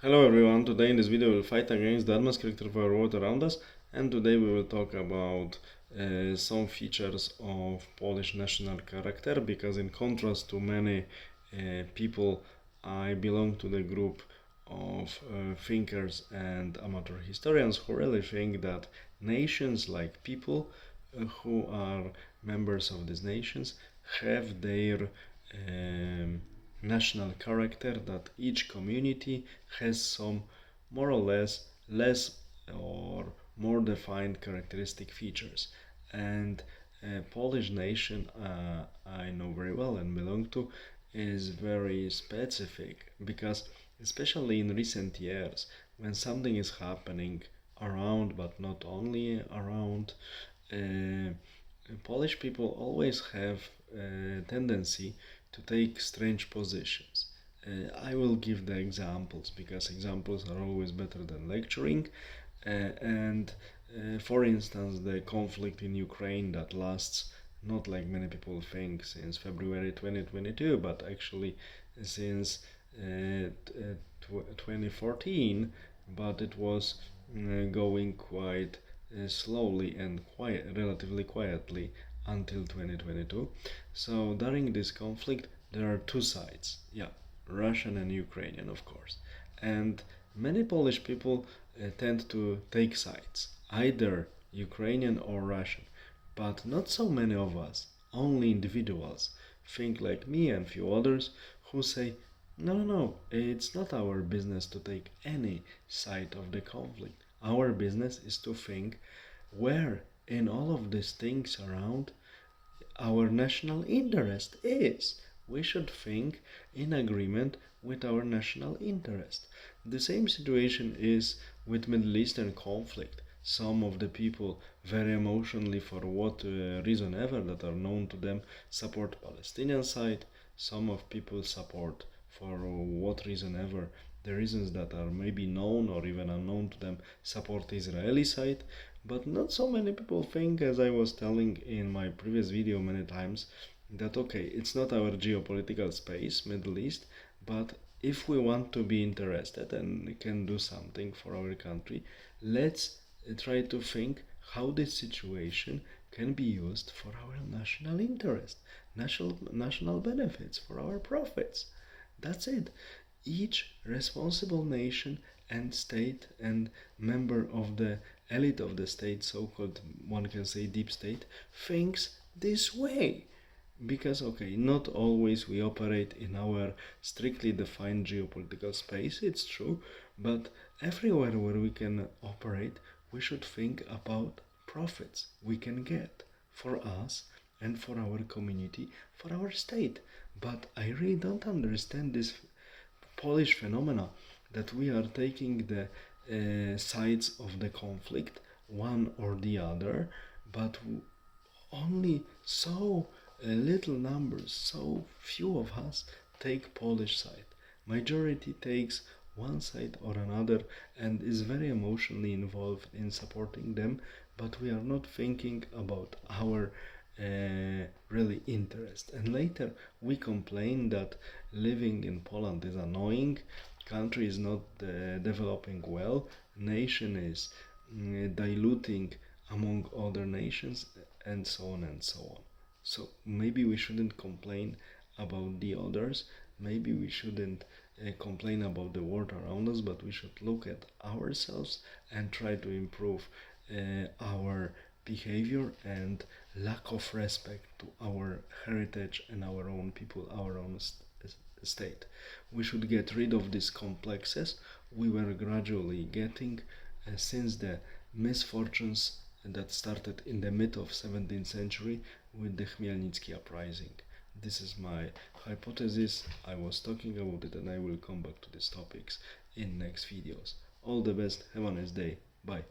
Hello everyone, today in this video we will fight against the atmosphere character of our world around us, and today we will talk about some features of Polish national character, because in contrast to many people, I belong to the group of thinkers and amateur historians who really think that nations, like people who are members of these nations, have their national character, that each community has some more or less or more defined characteristic features. And Polish nation, I know very well and belong to, is very specific, because especially in recent years, when something is happening around but not only around, Polish people always have a tendency to take strange positions. I will give the examples, because examples are always better than lecturing. And For instance, the conflict in Ukraine that lasts not like many people think since February 2022, but actually since 2014, but it was going quite slowly and relatively quietly until 2022. So during this conflict, there are two sides. Yeah, Russian and Ukrainian, of course. And many Polish people tend to take sides, either Ukrainian or Russian. But not so many of us, only individuals, think like me and few others, who say, no, no, no, it's not our business to take any side of the conflict. Our business is to think where in all of these things around our national interest is. We should think in agreement with our national interest. The same situation is with Middle Eastern conflict. Some of the people, very emotionally for what reason ever that are known to them, support Palestinian side. Some of people support for what reason ever, the reasons that are maybe known or even unknown to them, support Israeli side. But not so many people think, as I was telling in my previous video many times, that okay, it's not our geopolitical space, Middle East, but if we want to be interested and can do something for our country, let's try to think how this situation can be used for our national interest, national benefits, for our profits. That's it. Each responsible nation and state and member of the elite of the state, so-called, one can say, deep state, thinks this way. Because okay, not always we operate in our strictly defined geopolitical space, it's true, but everywhere where we can operate, we should think about profits we can get for us and for our community, for our state. But I really don't understand this Polish phenomena, that we are taking the sides of the conflict, one or the other, but only so little numbers, so few of us take Polish side. Majority takes one side or another and is very emotionally involved in supporting them, but we are not thinking about our really interest. And later we complain that living in Poland is annoying, country is not developing well, nation is diluting among other nations, and so on and so on. So maybe we shouldn't complain about the others, maybe we shouldn't complain about the world around us, but we should look at ourselves and try to improve our behavior and lack of respect to our heritage and our own people, our own state. We should get rid of these complexes we were gradually getting since the misfortunes that started in the mid of 17th century with the Khmelnytsky uprising. This is my hypothesis. I was talking about it, and I will come back to these topics in next videos. All the best. Have a nice day. Bye.